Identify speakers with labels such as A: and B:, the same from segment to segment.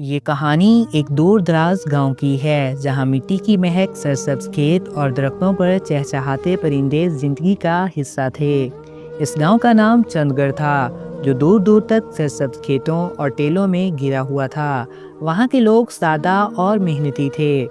A: یہ کہانی ایک دور دراز گاؤں کی ہے جہاں مٹی کی مہک، سرسبز کھیت اور درختوں پر چہچہاتے پرندے زندگی کا حصہ تھے۔ اس گاؤں کا نام چند گڑھ تھا جو دور دور تک سرسبز کھیتوں اور ٹیلوں میں گھرا ہوا تھا۔ وہاں کے لوگ سادہ اور محنتی تھے۔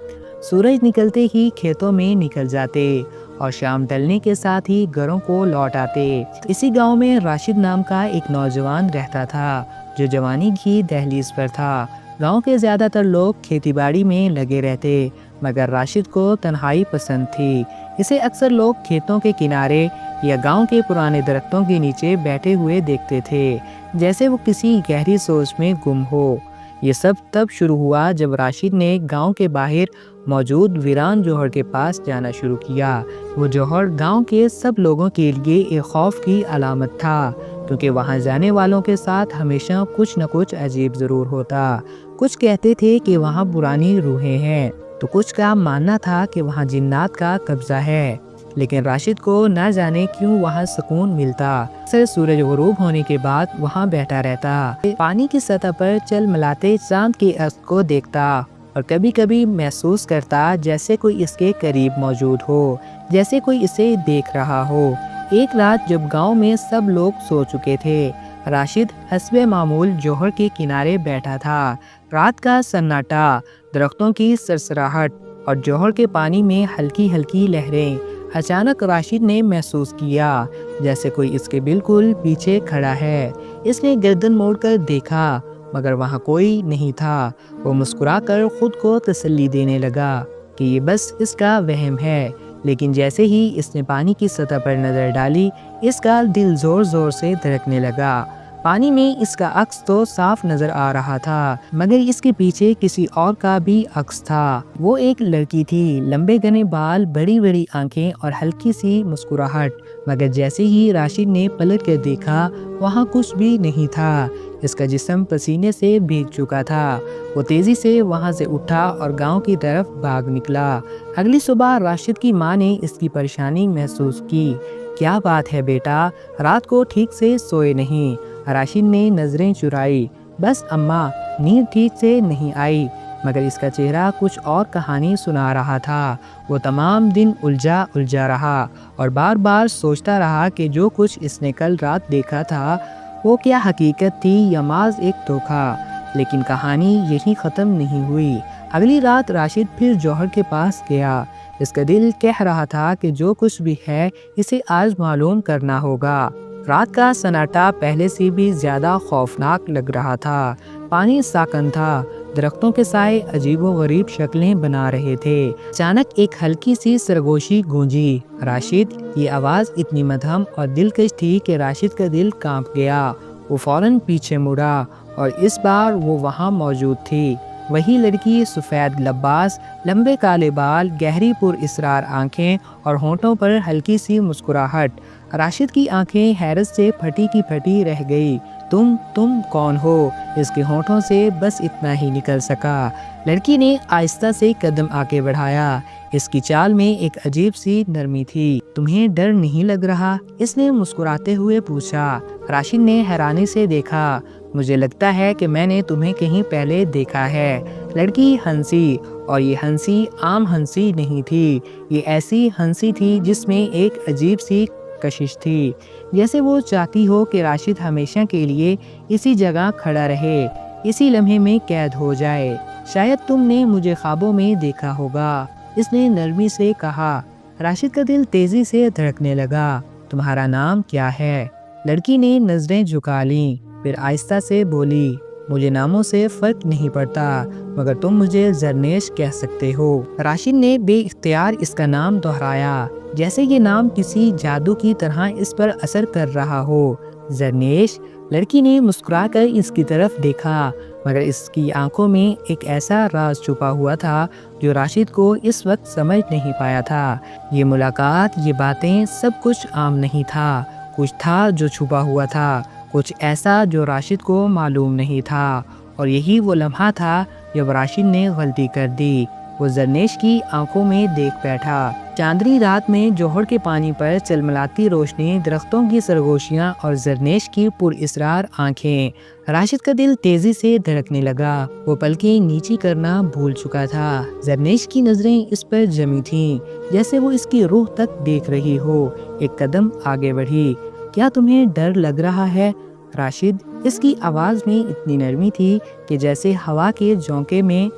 A: سورج نکلتے ہی کھیتوں میں نکل جاتے اور شام ڈلنے کے ساتھ ہی گھروں کو لوٹ آتے۔ اسی گاؤں میں راشد نام کا ایک نوجوان رہتا تھا جو جوانی کی دہلیز پر تھا۔ گاؤں کے زیادہ تر لوگ کھیتی باڑی میں لگے رہتے، مگر راشد کو تنہائی پسند تھی۔ اسے اکثر لوگ کھیتوں کے کنارے یا گاؤں کے پرانے درختوں کے نیچے بیٹھے ہوئے دیکھتے تھے، جیسے وہ کسی گہری سوچ میں گم ہو۔ یہ سب تب شروع ہوا جب راشد نے گاؤں کے باہر موجود ویران جوہر کے پاس جانا شروع کیا۔ وہ جوہر گاؤں کے سب لوگوں کے لیے ایک خوف کی علامت تھا، کیونکہ وہاں جانے والوں کے ساتھ ہمیشہ کچھ نہ کچھ عجیب ضرور ہوتا۔ کچھ کہتے تھے کہ وہاں پرانی روحیں ہیں، تو کچھ کا ماننا تھا کہ وہاں جنات کا قبضہ ہے۔ لیکن راشد کو نہ جانے کیوں وہاں سکون ملتا۔ اکثر سورج غروب ہونے کے بعد وہاں بیٹھا رہتا، پانی کی سطح پر چل ملاتے چاند کے عکس کو دیکھتا اور کبھی کبھی محسوس کرتا جیسے کوئی اس کے قریب موجود ہو، جیسے کوئی اسے دیکھ رہا ہو۔ ایک رات جب گاؤں میں سب لوگ سو چکے تھے، راشد حسب معمول جوہر کے کنارے بیٹھا تھا۔ رات کا سناٹا، درختوں کی سرسراہٹ اور جوہر کے پانی میں ہلکی ہلکی لہریں۔ اچانک راشد نے محسوس کیا جیسے کوئی اس کے بالکل پیچھے کھڑا ہے۔ اس نے گردن موڑ کر دیکھا، مگر وہاں کوئی نہیں تھا۔ وہ مسکرا کر خود کو تسلی دینے لگا کہ یہ بس اس کا وہم ہے۔ لیکن جیسے ہی اس نے پانی کی سطح پر نظر ڈالی، اس کا دل زور زور سے دھڑکنے لگا۔ پانی میں اس کا عکس تو صاف نظر آ رہا تھا، مگر اس کے پیچھے کسی اور کا بھی عکس تھا۔ وہ ایک لڑکی تھی، لمبے گھنے بال، بڑی بڑی آنکھیں اور ہلکی سی مسکراہٹ۔ مگر جیسے ہی راشد نے پلٹ کر دیکھا، وہاں کچھ بھی نہیں تھا۔ اس کا جسم پسینے سے بھیگ چکا تھا۔ وہ تیزی سے وہاں سے اٹھا اور گاؤں کی طرف بھاگ نکلا۔ اگلی صبح راشد کی ماں نے اس کی پریشانی محسوس کی۔ کیا بات ہے بیٹا، رات کو ٹھیک سے سوئے نہیں؟ راشد نے نظریں چرائی۔ بس اماں، نیند ٹھیک سے نہیں آئی۔ مگر اس کا چہرہ کچھ اور کہانی سنا رہا تھا۔ وہ تمام دن الجھا رہا اور بار بار سوچتا رہا کہ جو کچھ اس نے کل رات دیکھا تھا وہ کیا حقیقت تھی یا محض ایک دھوکہ۔ لیکن کہانی یہی ختم نہیں ہوئی۔ اگلی رات راشد پھر جوہر کے پاس گیا۔ اس کا دل کہہ رہا تھا کہ جو کچھ بھی ہے اسے آج معلوم کرنا ہوگا۔ رات کا سناٹا پہلے سے بھی زیادہ خوفناک لگ رہا تھا۔ پانی ساکن تھا، درختوں کے سائے عجیب و غریب شکلیں بنا رہے تھے۔ اچانک ایک ہلکی سی سرگوشی گونجی۔ راشد! یہ آواز اتنی مدھم اور دلکش تھی کہ راشد کا دل کانپ گیا۔ وہ فوراً پیچھے مڑا اور اس بار وہ وہاں موجود تھی۔ وہی لڑکی، سفید لباس، لمبے کالے بال، گہری پر اسرار آنکھیں اور ہونٹوں پر ہلکی سی مسکراہٹ۔ راشد کی آنکھیں حیرت سے پھٹی کی پھٹی رہ گئی۔ تم کون ہو؟ اس کے ہونٹوں سے بس اتنا ہی نکل سکا۔ لڑکی نے آہستہ سے قدم آگے بڑھایا۔ اس کی چال میں ایک عجیب سی نرمی تھی۔ تمہیں ڈر نہیں لگ رہا؟ اس نے مسکراتے ہوئے پوچھا۔ راشد نے حیرانی سے دیکھا۔ مجھے لگتا ہے کہ میں نے تمہیں کہیں پہلے دیکھا ہے۔ لڑکی ہنسی، اور یہ ہنسی عام ہنسی نہیں تھی۔ یہ ایسی ہنسی تھی جس میں ایک عجیب سی کشش تھی، جیسے وہ چاہتی ہو کہ راشد ہمیشہ کے لیے اسی جگہ کھڑا رہے، اسی لمحے میں قید ہو جائے۔ شاید تم نے مجھے خوابوں میں دیکھا ہوگا، اس نے نرمی سے کہا۔ راشد کا دل تیزی سے دھڑکنے لگا۔ تمہارا نام کیا ہے؟ لڑکی نے نظریں جھکا لیں، پھر آہستہ سے بولی، مجھے ناموں سے فرق نہیں پڑتا، مگر تم مجھے زرنیش کہہ سکتے ہو۔ راشد نے بے اختیار اس کا نام دہرایا، جیسے یہ نام کسی جادو کی طرح اس پر اثر کر رہا ہو۔ زرنیش؟ لڑکی نے مسکرا کر اس کی طرف دیکھا، مگر اس کی آنکھوں میں ایک ایسا راز چھپا ہوا تھا جو راشد کو اس وقت سمجھ نہیں پایا تھا۔ یہ ملاقات، یہ باتیں، سب کچھ عام نہیں تھا۔ کچھ تھا جو چھپا ہوا تھا، کچھ ایسا جو راشد کو معلوم نہیں تھا۔ اور یہی وہ لمحہ تھا جب راشد نے غلطی کر دی۔ وہ زرنیش کی آنکھوں میں دیکھ بیٹھا۔ چاندنی رات میں جوہر کے پانی پر چلملاتی روشنی، درختوں کی سرگوشیاں اور زرنیش کی پراسرار آنکھیں۔ راشد کا دل تیزی سے دھڑکنے لگا، وہ پلکیں نیچی کرنا بھول چکا تھا۔ زرنیش کی نظریں اس پر جمی تھیں، جیسے وہ اس کی روح تک دیکھ رہی ہو۔ ایک قدم آگے بڑھی۔ کیا تمہیں ڈر لگ رہا ہے راشد؟ اس کی آواز میں اتنی نرمی تھی کہ جیسے ہوا کے جھونکے میں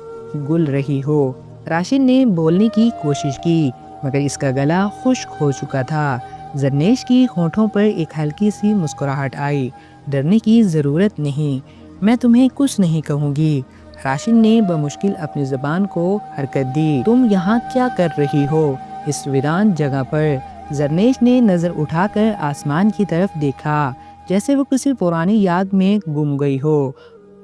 A: گل رہی ہو۔ راشد نے بولنے کی کوشش کی، مگر اس کا گلا خشک ہو چکا تھا۔ زرنیش کی ہونٹوں پر ایک ہلکی سی مسکراہٹ آئی۔ ڈرنے کی ضرورت نہیں، میں تمہیں کچھ نہیں کہوں گی۔ راشد نے بمشکل اپنی زبان کو حرکت دی۔ تم یہاں کیا کر رہی ہو اس ویران جگہ پر؟ زرنیش نے نظر اٹھا کر آسمان کی طرف دیکھا، جیسے وہ کسی پرانی یاد میں گم گئی ہو۔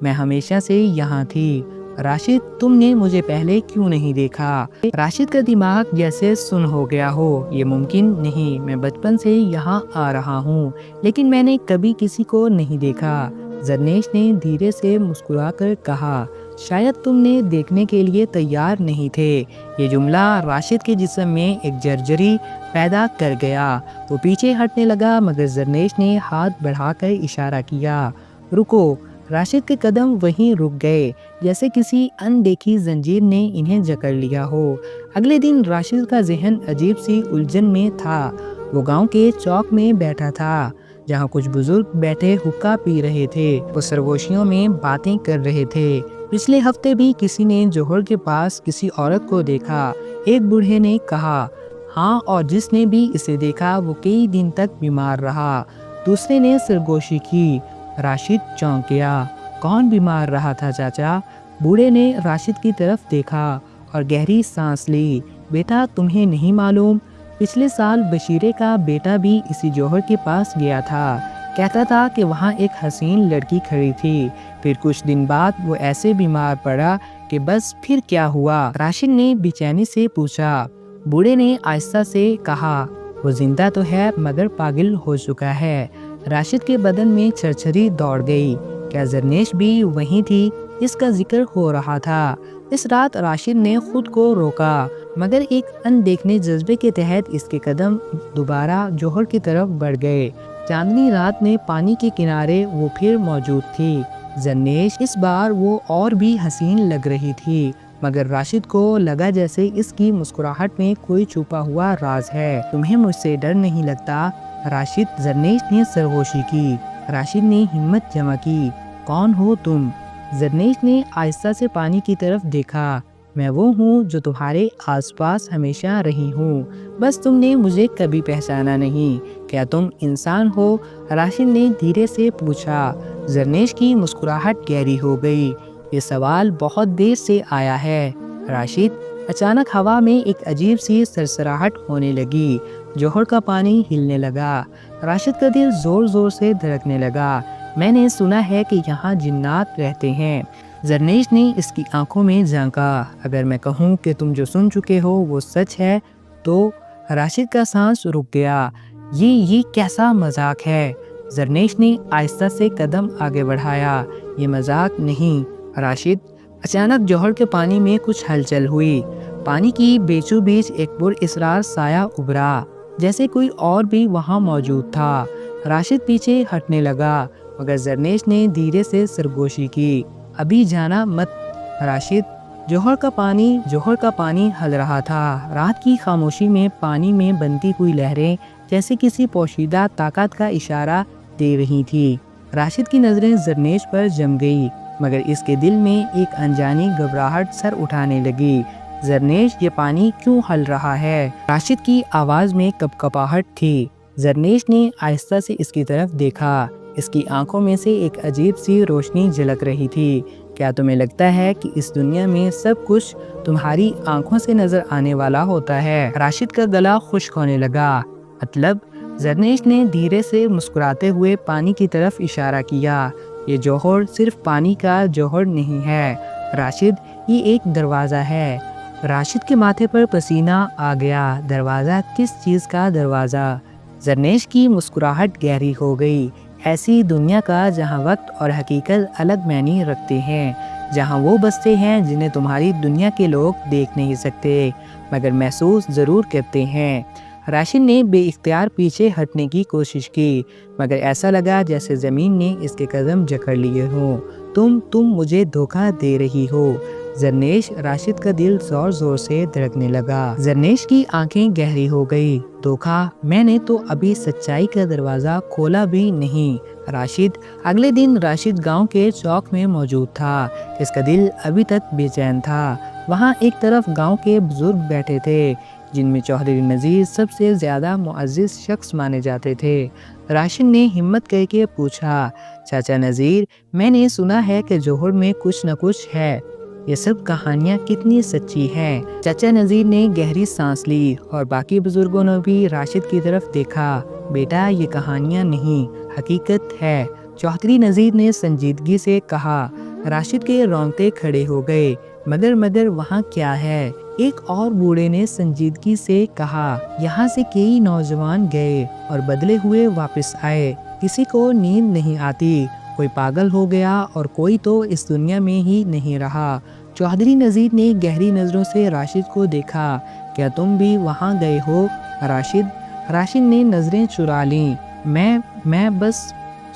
A: میں ہمیشہ سے یہاں تھی۔ راشد، تم نے مجھے پہلے کیوں نہیں دیکھا؟ راشد کا دماغ جیسے سن ہو گیا ہو۔ یہ ممکن نہیں، میں بچپن سے یہاں آ رہا ہوں، لیکن میں نے کبھی کسی کو نہیں دیکھا۔ زرنیش نے دھیرے سے مسکرا کر کہا، شاید تم نے دیکھنے کے لیے تیار نہیں تھے۔ یہ جملہ راشد کے جسم میں ایک جرجری پیدا کر گیا۔ وہ پیچھے ہٹنے لگا، مگر زرنیش نے ہاتھ بڑھا کر اشارہ کیا، رکو۔ راشد کے قدم وہیں رک گئے، جیسے کسی اندیکھی زنجیر نے انہیں جکڑ لیا ہو۔ اگلے دن راشد کا ذہن عجیب سی الجھن میں تھا۔ وہ گاؤں کے چوک میں بیٹھا تھا، جہاں کچھ بزرگ بیٹھے حقہ پی رہے تھے۔ وہ سرگوشیوں میں باتیں کر رہے تھے۔ پچھلے ہفتے بھی کسی نے جوہر کے پاس کسی عورت کو دیکھا، ایک بوڑھے نے کہا۔ ہاں، اور جس نے بھی اسے دیکھا وہ کئی دن تک بیمار رہا، دوسرے نے سرگوشی کی۔ راشد چونک گیا۔ کون بیمار رہا تھا چاچا؟ بوڑھے نے راشد کی طرف دیکھا اور گہری سانس لی۔ بیٹا، تمہیں نہیں معلوم؟ پچھلے سال بشیرے کا بیٹا بھی اسی جوہر کے پاس گیا تھا، کہتا تھا کہ وہاں ایک حسین لڑکی کھڑی تھی۔ پھر کچھ دن بعد وہ ایسے بیمار پڑا کہ بس پھر کیا ہوا؟ راشد نے بے چینی سے پوچھا۔ بوڑھے نے آہستہ سے کہا، وہ زندہ تو ہے مگر پاگل ہو چکا ہے۔ راشد کے بدن میں چھرچھری دوڑ گئی۔ کیا زرنیش بھی وہیں تھی؟ اس کا ذکر ہو رہا تھا۔ اس رات راشد نے خود کو روکا، مگر ایک اندیکھنے جذبے کے تحت اس کے قدم دوبارہ جوہر کی طرف بڑھ گئے۔ چاندنی رات میں پانی کے کنارے وہ پھر موجود تھی۔ زرنیش، اس بار وہ اور بھی حسین لگ رہی تھی، مگر راشد کو لگا جیسے اس کی مسکراہٹ میں کوئی چھپا ہوا راز ہے۔ تمہیں مجھ سے ڈر نہیں لگتا راشد؟ زرنیش نے سرگوشی کی۔ راشد نے ہمت جمع کی۔ کون ہو تم؟ زرنیش نے آہستہ سے پانی کی طرف دیکھا۔ میں وہ ہوں جو تمہارے آس پاس ہمیشہ رہی ہوں، بس تم نے مجھے کبھی پہچانا نہیں۔ کیا تم انسان ہو؟ راشد نے دھیرے سے پوچھا۔ زرنیش کی مسکراہٹ گہری ہو گئی۔ یہ سوال بہت دیر سے آیا ہے راشد۔ اچانک ہوا میں ایک عجیب سی سرسراہٹ ہونے لگی۔ جوہر کا پانی ہلنے لگا۔ راشد کا دل زور زور سے دھڑکنے لگا۔ میں نے سنا ہے کہ یہاں جنات رہتے ہیں۔ زرنیش نے اس کی آنکھوں میں جھانکا۔ اگر میں کہوں کہ تم جو سن چکے ہو وہ سچ ہے تو؟ راشد کا سانس رک گیا۔ یہ کیسا مذاق ہے؟ زرنیش نے آہستہ سے قدم آگے بڑھایا۔ یہ مذاق نہیں راشد۔ اچانک جوہر کے پانی میں کچھ ہلچل ہوئی۔ پانی کی بیچو بیچ ایک پراسرار سایہ ابھرا، جیسے کوئی اور بھی وہاں موجود تھا۔ راشد پیچھے ہٹنے لگا، مگر زرنیش نے دھیرے سے سرگوشی کی۔ ابھی جانا مت راشد۔ جوہر کا پانی ہل رہا تھا۔ رات کی خاموشی میں پانی میں بنتی ہوئی لہریں جیسے کسی پوشیدہ طاقت کا اشارہ دے رہی تھی۔ راشد کی نظریں زرنیش پر جم گئی، مگر اس کے دل میں ایک انجانی گھبراہٹ سر اٹھانے لگی۔ زرنیش، یہ پانی کیوں ہل رہا ہے؟ راشد کی آواز میں کپکپاہٹ تھی۔ زرنیش نے آہستہ سے اس کی طرف دیکھا۔ اس کی آنکھوں میں سے ایک عجیب سی روشنی جھلک رہی تھی۔ کیا تمہیں لگتا ہے کہ اس دنیا میں سب کچھ تمہاری آنکھوں سے نظر آنے والا ہوتا ہے؟ راشد کا گلا خشک ہونے لگا۔ مطلب؟ زرنیش نے دھیرے سے مسکراتے ہوئے پانی کی طرف اشارہ کیا۔ یہ جوہر صرف پانی کا جوہر نہیں ہے راشد، یہ ایک دروازہ ہے۔ راشد کے ماتھے پر پسینہ آ گیا۔ دروازہ؟ کس چیز کا دروازہ؟ زرنیش کی مسکراہٹ گہری ہو گئی۔ ایسی دنیا کا جہاں وقت اور حقیقت الگ معنی رکھتے ہیں، جہاں وہ بستے ہیں جنہیں تمہاری دنیا کے لوگ دیکھ نہیں سکتے مگر محسوس ضرور کرتے ہیں۔ راشد نے بے اختیار پیچھے ہٹنے کی کوشش کی مگر ایسا لگا جیسے زمین نے اس کے قدم جکڑ لیے ہوں۔ تم مجھے دھوکہ دے رہی ہو۔ زرنیش، راشد کا دل زور زور سے دھڑکنے لگا۔ زرنیش کی آنکھیں گہری ہو گئی۔ دھوکہ؟ میں نے تو ابھی سچائی کا دروازہ کھولا بھی نہیں۔ راشد، اگلے دن راشد گاؤں کے چوک میں موجود تھا۔ اس کا دل ابھی تک بے چین تھا۔ وہاں ایک طرف گاؤں کے بزرگ بیٹھے تھے جن میں چودھری نذیر سب سے زیادہ معزز شخص مانے جاتے تھے۔ راشد نے ہمت کر کے پوچھا، چاچا نذیر، میں نے سنا ہے کہ جوہر میں کچھ نہ کچھ ہے، یہ سب کہانیاں کتنی سچی ہیں؟ چاچا نذیر نے گہری سانس لی اور باقی بزرگوں نے بھی راشد کی طرف دیکھا۔ بیٹا، یہ کہانیاں نہیں، حقیقت ہے، چودھری نذیر نے سنجیدگی سے کہا۔ راشد کے رونگٹے کھڑے ہو گئے۔ مگر وہاں کیا ہے؟ ایک اور بوڑھے نے سنجیدگی سے کہا، یہاں سے کئی نوجوان گئے اور بدلے ہوئے واپس آئے۔ کسی کو نیند نہیں آتی، کوئی پاگل ہو گیا اور کوئی تو اس دنیا میں ہی نہیں رہا۔ چودھری نذیر نے گہری نظروں سے راشد کو دیکھا۔ کیا تم بھی وہاں گئے ہو راشد نے نظریں چرا لیں۔ میں بس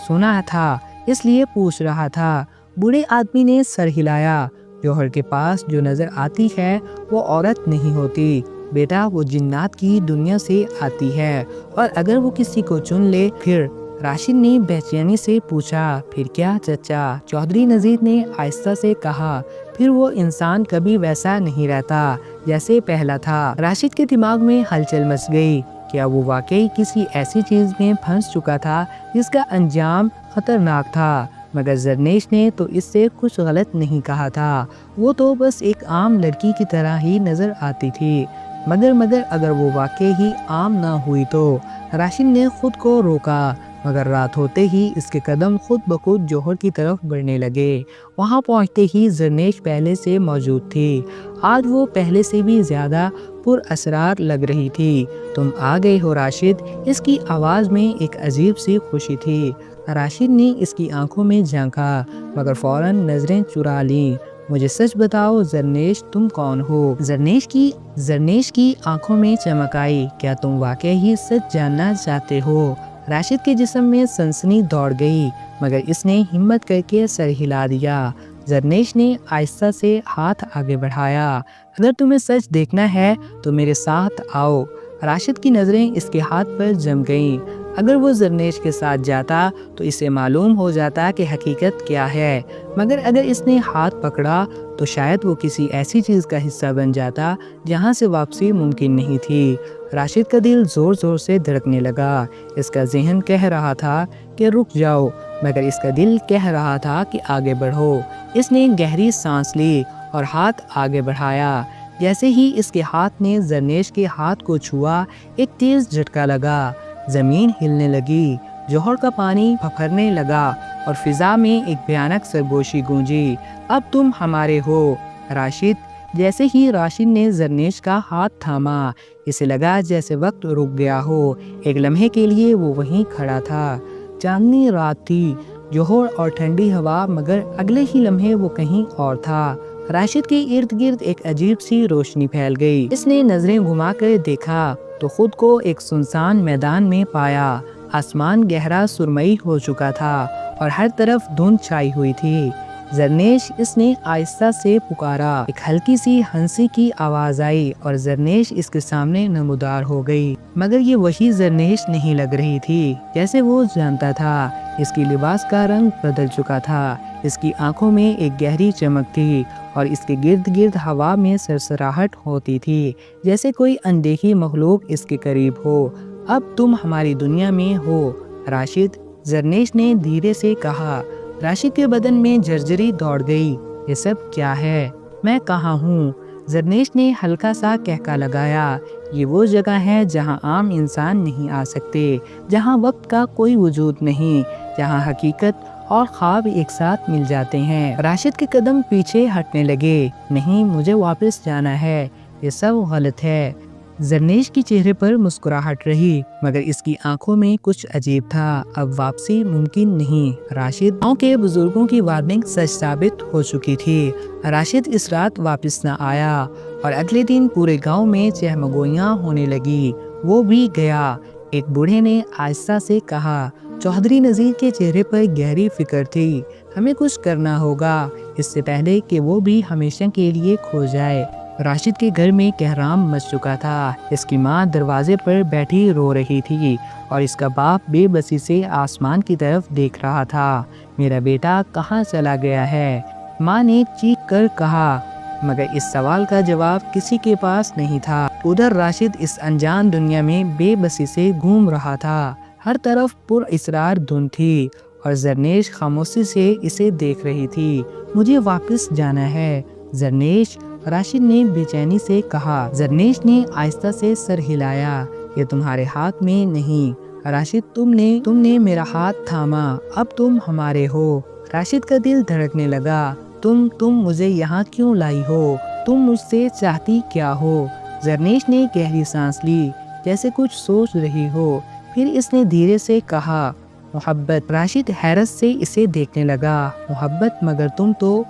A: سنا تھا، اس لیے پوچھ رہا تھا۔ بوڑھے آدمی نے سر ہلایا۔ جوہر کے پاس جو نظر آتی ہے وہ عورت نہیں ہوتی بیٹا، وہ جنات کی دنیا سے آتی ہے، اور اگر وہ کسی کو چن لے پھر؟ راشد نے بے چینی سے پوچھا، پھر کیا چچا؟ چودھری نذیر نے آہستہ سے کہا، پھر وہ انسان کبھی ویسا نہیں رہتا جیسے پہلا تھا۔ راشد کے دماغ میں ہلچل مچ گئی۔ کیا وہ واقعی کسی ایسی چیز میں پھنس چکا تھا جس کا انجام خطرناک تھا؟ مگر زرنیش نے تو اس سے کچھ غلط نہیں کہا تھا، وہ تو بس ایک عام لڑکی کی طرح ہی نظر آتی تھی۔ مگر اگر وہ واقعی ہی عام نہ ہوئی تو؟ راشد نے خود کو روکا، مگر رات ہوتے ہی اس کے قدم خود بخود جوہر کی طرف بڑھنے لگے۔ وہاں پہنچتے ہی زرنیش پہلے سے موجود تھی۔ آج وہ پہلے سے بھی زیادہ پر اسرار لگ رہی تھی۔ تم آ گئے ہو راشد، اس کی آواز میں ایک عجیب سی خوشی تھی۔ راشد نے اس کی آنکھوں میں جھانکا مگر فوراً نظریں چرا لیں۔ مجھے سچ بتاؤ زرنیش، تم کون ہو؟ زرنیش کی آنکھوں میں چمک آئی۔ کیا تم واقعی ہی سچ جاننا چاہتے ہو؟ راشد کے جسم میں سنسنی دوڑ گئی مگر اس نے ہمت کر کے سر ہلا دیا۔ زرنیش نے آہستہ سے ہاتھ آگے بڑھایا۔ اگر تمہیں سچ دیکھنا ہے تو میرے ساتھ آؤ۔ راشد کی نظریں اس کے ہاتھ پر جم گئیں۔ اگر وہ زرنیش کے ساتھ جاتا تو اسے معلوم ہو جاتا کہ حقیقت کیا ہے، مگر اگر اس نے ہاتھ پکڑا تو شاید وہ کسی ایسی چیز کا حصہ بن جاتا جہاں سے واپسی ممکن نہیں تھی۔ راشد کا دل زور زور سے دھڑکنے لگا۔ اس کا ذہن کہہ رہا تھا کہ رک جاؤ، مگر اس کا دل کہہ رہا تھا کہ آگے بڑھو۔ اس نے گہری سانس لی اور ہاتھ آگے بڑھایا۔ جیسے ہی اس کے ہاتھ نے زرنیش کے ہاتھ کو چھوا، ایک تیز جھٹکا لگا، زمین ہلنے لگی، جوہر کا پانی پھپھرنے لگا اور فضا میں ایک بھیانک سرگوشی گونجی۔ اب تم ہمارے ہو راشد۔ جیسے ہی راشد نے زرنیش کا ہاتھ تھاما، اسے لگا جیسے وقت رک گیا ہو۔ ایک لمحے کے لیے وہ وہیں کھڑا تھا۔ چاندنی رات تھی، جوہر اور ٹھنڈی ہوا، مگر اگلے ہی لمحے وہ کہیں اور تھا۔ راشد کے ارد گرد ایک عجیب سی روشنی پھیل گئی۔ اس نے نظریں گھما کر دیکھا تو خود کو ایک سنسان میدان میں پایا۔ آسمان گہرا سرمئی ہو چکا تھا اور ہر طرف دھند چھائی ہوئی تھی۔ زرنیش، اس نے آہستہ سے پکارا۔ ایک ہلکی سی ہنسی کی آواز آئی اور زرنیش اس کے سامنے نمودار ہو گئی، مگر یہ وہی زرنیش نہیں لگ رہی تھی جیسے وہ جانتا تھا۔ اس کی لباس کا رنگ بدل چکا تھا، اس کی آنکھوں میں ایک گہری چمک تھی اور اس کے گرد گرد ہوا میں سرسراہٹ ہوتی تھی جیسے کوئی اندیکھی مخلوق اس کے قریب ہو۔ اب تم ہماری دنیا میں ہو راشد، زرنیش نے دھیرے سے کہا۔ راشد کے بدن میں جھرجھری دوڑ گئی۔ یہ سب کیا ہے؟ میں کہاں ہوں؟ زرنیش نے ہلکا سا کہکا لگایا۔ یہ وہ جگہ ہے جہاں عام انسان نہیں آ سکتے، جہاں وقت کا کوئی وجود نہیں، جہاں حقیقت اور خواب ایک ساتھ مل جاتے ہیں۔ راشد کے قدم پیچھے ہٹنے لگے۔ نہیں، مجھے واپس جانا ہے، یہ سب غلط ہے۔ زرنیش کے چہرے پر مسکراہٹ رہی مگر اس کی آنکھوں میں کچھ عجیب تھا۔ اب واپسی ممکن نہیں۔ راشد گاؤں کے بزرگوں کی وارننگ سچ ثابت ہو چکی تھی۔ راشد اس رات واپس نہ آیا اور اگلے دن پورے گاؤں میں چہمگوئیاں ہونے لگی۔ وہ بھی گیا۔ ایک بوڑھے نے آہستہ سے کہا۔ چودھری نذیر کے چہرے پر گہری فکر تھی۔ ہمیں کچھ کرنا ہوگا اس سے پہلے کہ وہ بھی ہمیشہ کے لیے کھو جائے۔ راشد کے گھر میں کہرام مچ چکا تھا۔ اس کی ماں دروازے پر بیٹھی رو رہی تھی اور اس کا باپ بے بسی سے آسمان کی طرف دیکھ رہا تھا۔ میرا بیٹا کہاں چلا گیا ہے؟ ماں نے چیخ کر کہا مگر اس سوال کا جواب کسی کے پاس نہیں تھا۔ ادھر راشد اس انجان دنیا میں بے بسی سے گھوم رہا تھا۔ ہر طرف پر اسرار دھند تھی اور زرنیش خاموشی سے اسے دیکھ رہی تھی۔ مجھے واپس جانا ہے زرنیش، راشد نے بے چینی سے کہا۔ زرنیش نے آہستہ سے سر ہلایا۔ یہ تمہارے ہاتھ میں نہیں راشد، تم نے میرا ہاتھ تھاما، اب تم ہمارے ہو۔ راشد کا دل دھڑکنے لگا۔ تم مجھے یہاں کیوں لائی ہو؟ تم مجھ سے چاہتی کیا ہو؟ زرنیش نے گہری سانس لی جیسے کچھ سوچ رہی ہو، پھر اس نے دھیرے سے کہا محبت۔ راشد حیرت سے اسے دیکھنے لگا۔ محبت؟ مگر تم تو…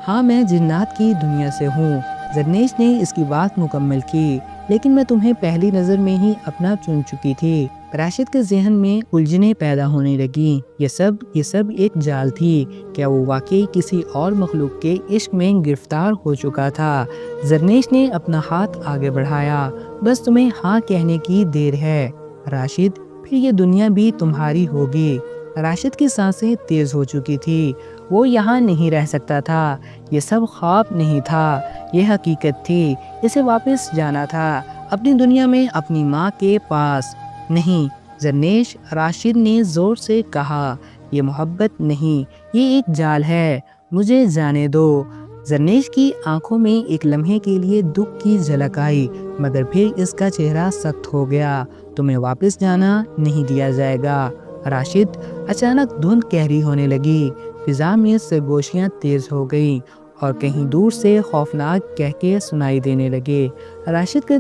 A: ہاں میں جنات کی دنیا سے ہوں۔ زرنیش نے اس کی بات مکمل کی۔ لیکن میں تمہیں پہلی نظر میں ہی اپنا چن چکی تھی۔ راشد کے ذہن میں الجھنیں پیدا ہونے لگی۔ یہ سب ایک جال تھی۔ کیا وہ واقعی کسی اور مخلوق کے عشق میں گرفتار ہو چکا تھا؟ زرنیش نے اپنا ہاتھ آگے بڑھایا۔ بس تمہیں ہاں کہنے کی دیر ہے راشد، پھر یہ دنیا بھی تمہاری ہوگی۔ راشد کی سانسیں تیز ہو چکی تھی۔ وہ یہاں نہیں رہ سکتا تھا۔ یہ سب خواب نہیں تھا، یہ حقیقت تھی۔ اسے واپس جانا تھا، اپنی دنیا میں، اپنی ماں کے پاس۔ نہیں زرنیش، راشد نے زور سے کہا، یہ محبت نہیں، یہ ایک جال ہے، مجھے جانے دو۔ زرنیش کی آنکھوں میں ایک لمحے کے لیے دکھ کی جھلک آئی مگر پھر اس کا چہرہ سخت ہو گیا۔ تمہیں واپس جانا نہیں دیا جائے گا راشد۔ اچانک دھند گہری ہونے لگی، فضا میں سرگوشیاں تیز ہو گئیں اور کہیں دور سے خوفناک کہکے سنائی دینے لگے۔ راشد کا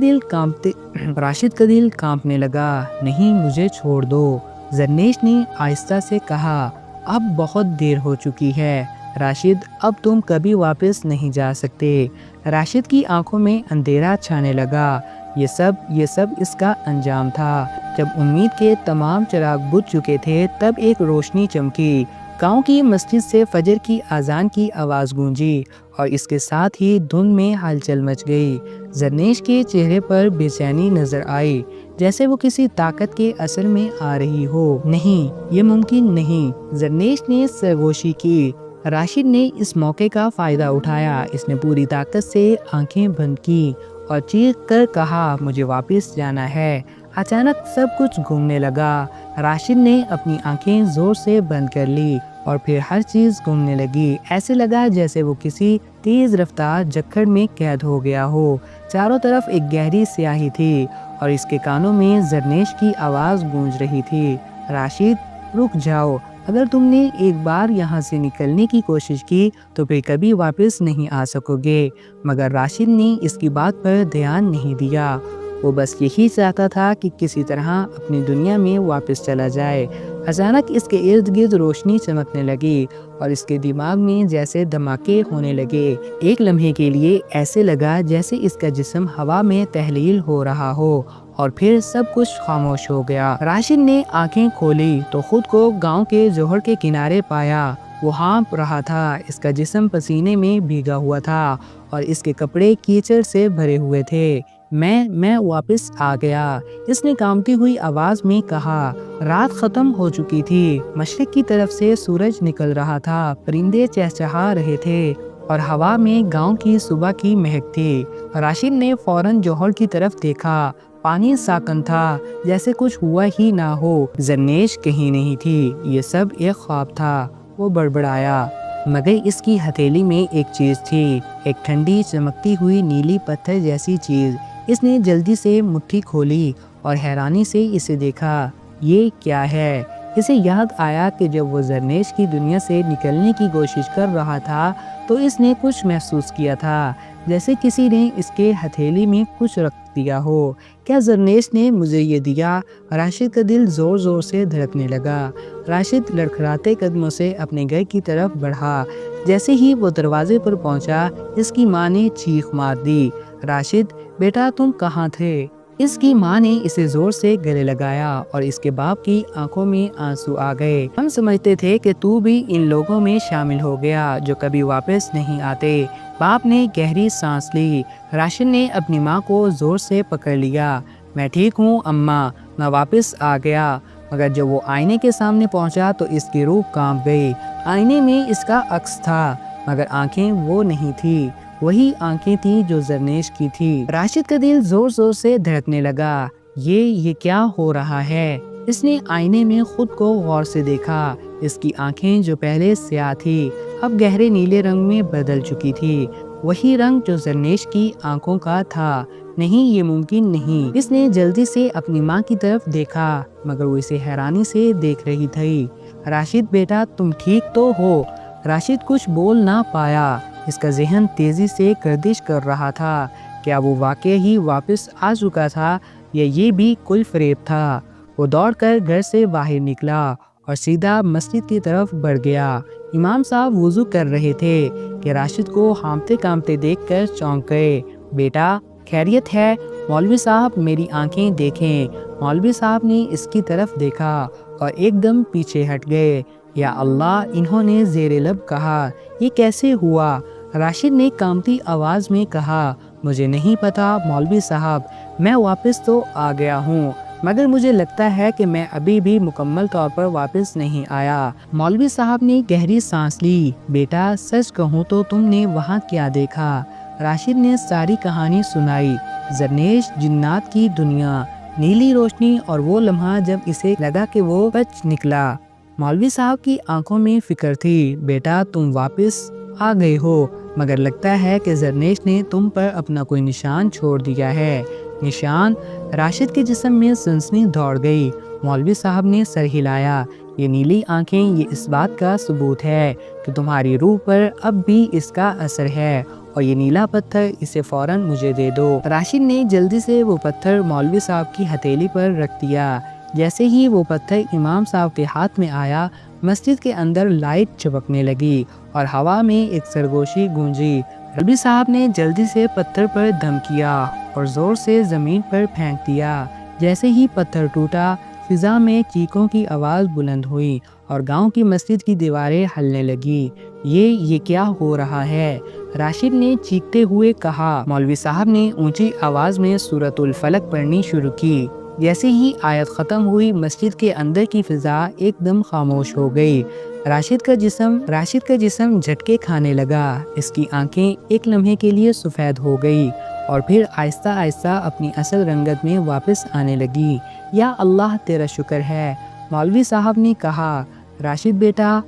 A: دل کانپنے لگا۔ نہیں، مجھے چھوڑ دو، زرنیش نے آہستہ سے کہا۔ اب بہت دیر ہو چکی ہے راشد، اب تم کبھی واپس نہیں جا سکتے۔ راشد کی آنکھوں میں اندھیرا چھانے لگا۔ یہ سب اس کا انجام تھا۔ جب امید کے تمام چراغ بجھ چکے تھے تب ایک روشنی چمکی۔ گاؤں کی مسجد سے فجر کی اذان کی آواز گونجی اور اس کے ساتھ ہی دھند میں ہلچل مچ گئی۔ زرنیش کے چہرے پر بے چینی نظر آئی، جیسے وہ کسی طاقت کے اثر میں آ رہی ہو۔ نہیں، یہ ممکن نہیں، زرنیش نے سرگوشی کی۔ راشد نے اس موقع کا فائدہ اٹھایا۔ اس نے پوری طاقت سے آنکھیں بند کی اور چیخ کر کہا، مجھے واپس جانا ہے۔ اچانک سب کچھ گھومنے لگا۔ راشد نے اپنی آنکھیں زور سے بند کر لی اور پھر ہر چیز گھومنے لگی۔ ایسے لگا جیسے وہ کسی تیز رفتار جکڑ میں قید ہو گیا ہو۔ چاروں طرف ایک گہری سیاہی تھی اور اس کے کانوں میں زرنیش کی آواز گونج رہی تھی، راشد رک جاؤ، اگر تم نے ایک بار یہاں سے نکلنے کی کوشش کی تو پھر کبھی واپس نہیں آ سکو گے۔ مگر راشد نے اس کی بات پر دھیان نہیں دیا۔ وہ بس یہی چاہتا تھا کہ کسی طرح اپنی دنیا میں واپس چلا جائے۔ اچانک اس کے ارد گرد روشنی چمکنے لگی اور اس کے دماغ میں جیسے دھماکے ہونے لگے۔ ایک لمحے کے لیے ایسے لگا جیسے اس کا جسم ہوا میں تحلیل ہو رہا ہو اور پھر سب کچھ خاموش ہو گیا۔ راشد نے آنکھیں کھولی تو خود کو گاؤں کے جوہر کے کنارے پایا۔ وہ ہانپ رہا تھا، اس کا جسم پسینے میں بھیگا ہوا تھا اور اس کے کپڑے کیچڑ سے بھرے ہوئے تھے۔ میں واپس آ گیا، اس نے کانپتی ہوئی آواز میں کہا۔ رات ختم ہو چکی تھی، مشرق کی طرف سے سورج نکل رہا تھا، پرندے چہچہا رہے تھے اور ہوا میں گاؤں کی صبح کی مہک تھی۔ راشد نے فوراً جوہر کی طرف دیکھا، پانی ساکن تھا، جیسے کچھ ہوا ہی نہ ہو۔ زرنیش کہیں نہیں تھی، یہ سب ایک خواب تھا۔ وہ بڑبڑایا، مگر اس کی ہتھیلی میں ایک چیز تھی، ایک ٹھنڈی چمکتی ہوئی نیلی پتھر جیسی چیز۔ اس نے جلدی سے مٹھی کھولی اور حیرانی سے اسے دیکھا۔ یہ کیا ہے؟ اسے یاد آیا کہ جب وہ زرنیش کی دنیا سے نکلنے کی کوشش کر رہا تھا تو اس نے کچھ محسوس کیا تھا، جیسے کسی نے اس کے ہتھیلی میں کچھ رکھ دیا ہو۔ کیا زرنیش نے مجھے یہ دیا؟ راشد کا دل زور زور سے دھڑکنے لگا۔ راشد لڑکھڑاتے قدموں سے اپنے گھر کی طرف بڑھا۔ جیسے ہی وہ دروازے پر پہنچا، اس کی ماں نے چیخ مار دی، راشد بیٹا تم کہاں تھے؟ اس کی ماں نے اسے زور سے گلے لگایا اور اس کے باپ کی آنکھوں میں آنسو آ گئے۔ ہم سمجھتے تھے کہ تو بھی ان لوگوں میں شامل ہو گیا جو کبھی واپس نہیں آتے۔ باپ نے گہری سانس لی۔ راشد نے اپنی ماں کو زور سے پکڑ لیا۔ میں ٹھیک ہوں اماں، میں واپس آ گیا۔ مگر جب وہ آئینے کے سامنے پہنچا تو اس کی روح کانپ گئی۔ آئینے میں اس کا عکس تھا، مگر آنکھیں وہ نہیں تھی، وہی آنکھیں تھیں جو زرنیش کی تھی۔ راشد کا دل زور زور سے دھڑکنے لگا۔ یہ کیا ہو رہا ہے؟ اس نے آئینے میں خود کو غور سے دیکھا۔ اس کی آنکھیں جو پہلے سیاہ تھی اب گہرے نیلے رنگ میں بدل چکی تھی، وہی رنگ جو زرنیش کی آنکھوں کا تھا۔ نہیں، یہ ممکن نہیں۔ اس نے جلدی سے اپنی ماں کی طرف دیکھا، مگر وہ اسے حیرانی سے دیکھ رہی تھی۔ راشد بیٹا تم ٹھیک تو ہو؟ راشد کچھ بول نہ پایا۔ اس کا ذہن تیزی سے گردش کر رہا تھا۔ کیا وہ واقعی ہی واپس آ چکا تھا یا یہ بھی کوئی فریب تھا؟ وہ دوڑ کر گھر سے باہر نکلا اور سیدھا مسجد کی طرف بڑھ گیا۔ امام صاحب وضو کر رہے تھے کہ راشد کو ہانپتے کانپتے دیکھ کر چونک گئے۔ بیٹا خیریت ہے؟ مولوی صاحب میری آنکھیں دیکھیں۔ مولوی صاحب نے اس کی طرف دیکھا اور ایک دم پیچھے ہٹ گئے۔ یا اللہ، انہوں نے زیر لب کہا، یہ کیسے ہوا؟ راشد نے کانپتی آواز میں کہا، مجھے نہیں پتا مولوی صاحب، میں واپس تو آ گیا ہوں، مگر مجھے لگتا ہے کہ میں ابھی بھی مکمل طور پر واپس نہیں آیا۔ مولوی صاحب نے گہری سانس لی۔ بیٹا سچ کہوں تو تم نے وہاں کیا دیکھا؟ راشد نے ساری کہانی سنائی۔ زرنیش، جنات کی دنیا، نیلی روشنی اور وہ لمحہ جب اسے لگا کہ وہ بچ نکلا۔ مولوی صاحب کی آنکھوں میں فکر تھی۔ بیٹا تم واپس آ گئے ہو، مگر لگتا ہے کہ زرنیش نے تم پر اپنا کوئی نشان چھوڑ دیا ہے۔ نشان؟ راشد کے جسم میں سنسنی دوڑ گئی۔ مولوی صاحب نے سر ہلایا۔ یہ نیلی آنکھیں یہ اس بات کا ثبوت ہے کہ تمہاری روح پر اب بھی اس کا اثر ہے، اور یہ نیلا پتھر، اسے فوراً مجھے دے دو۔ راشد نے جلدی سے وہ پتھر مولوی صاحب کی ہتھیلی پر رکھ دیا۔ جیسے ہی وہ پتھر امام صاحب کے ہاتھ میں آیا، مسجد کے اندر لائٹ چمکنے لگی اور ہوا میں ایک سرگوشی گونجی۔ مولوی صاحب نے جلدی سے پتھر پر دم کیا اور زور سے زمین پر پھینک دیا۔ جیسے ہی پتھر ٹوٹا، فضا میں چیخوں کی آواز بلند ہوئی اور گاؤں کی مسجد کی دیواریں ہلنے لگی۔ یہ کیا ہو رہا ہے؟ راشد نے چیختے ہوئے کہا۔ مولوی صاحب نے اونچی آواز میں سورۃ الفلق پڑھنی شروع کی۔ جیسے ہی آیت ختم ہوئی، مسجد کے اندر کی فضا ایک دم خاموش ہو گئی۔ راشد کا جسم جھٹکے کھانے لگا۔ اس کی آنکھیں ایک لمحے کے لیے سفید ہو گئی اور پھر آہستہ آہستہ اپنی اصل رنگت میں واپس آنے لگی۔ یا اللہ تیرا شکر ہے، مولوی صاحب نے کہا۔ راشد بیٹا،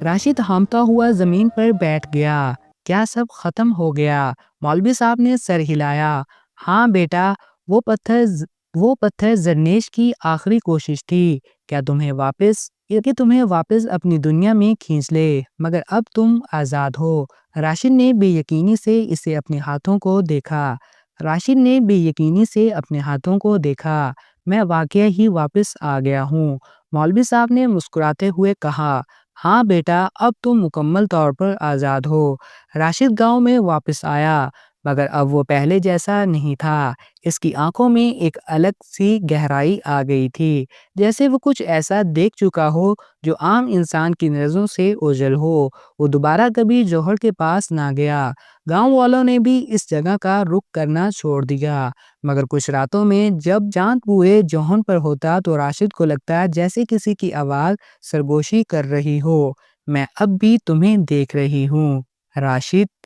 A: راشد ہانپتا ہوا زمین پر بیٹھ گیا۔ کیا سب ختم ہو گیا؟ مولوی صاحب نے سر ہلایا۔ ہاں بیٹا، وہ پتھر زرنیش کی آخری کوشش تھی کہ تمہیں واپس اپنی دنیا میں کھینچ لے، مگر اب تم آزاد ہو۔ راشد نے بے یقینی سے اسے اپنے ہاتھوں کو دیکھا۔ میں واقعی ہی واپس آ گیا ہوں۔ مولوی صاحب نے مسکراتے ہوئے کہا، ہاں بیٹا، اب تم مکمل طور پر آزاد ہو۔ راشد گاؤں میں واپس آیا، مگر اب وہ پہلے جیسا نہیں تھا۔ اس کی آنکھوں میں ایک الگ سی گہرائی آ گئی تھی، جیسے وہ کچھ ایسا دیکھ چکا ہو جو عام انسان کی نظروں سے اوجھل ہو۔ وہ دوبارہ کبھی جوہر کے پاس نہ گیا۔ گاؤں والوں نے بھی اس جگہ کا رخ کرنا چھوڑ دیا، مگر کچھ راتوں میں جب چاند پورے جوہر پر ہوتا تو راشد کو لگتا جیسے کسی کی آواز سرگوشی کر رہی ہو، میں اب بھی تمہیں دیکھ رہی ہوں۔ راشد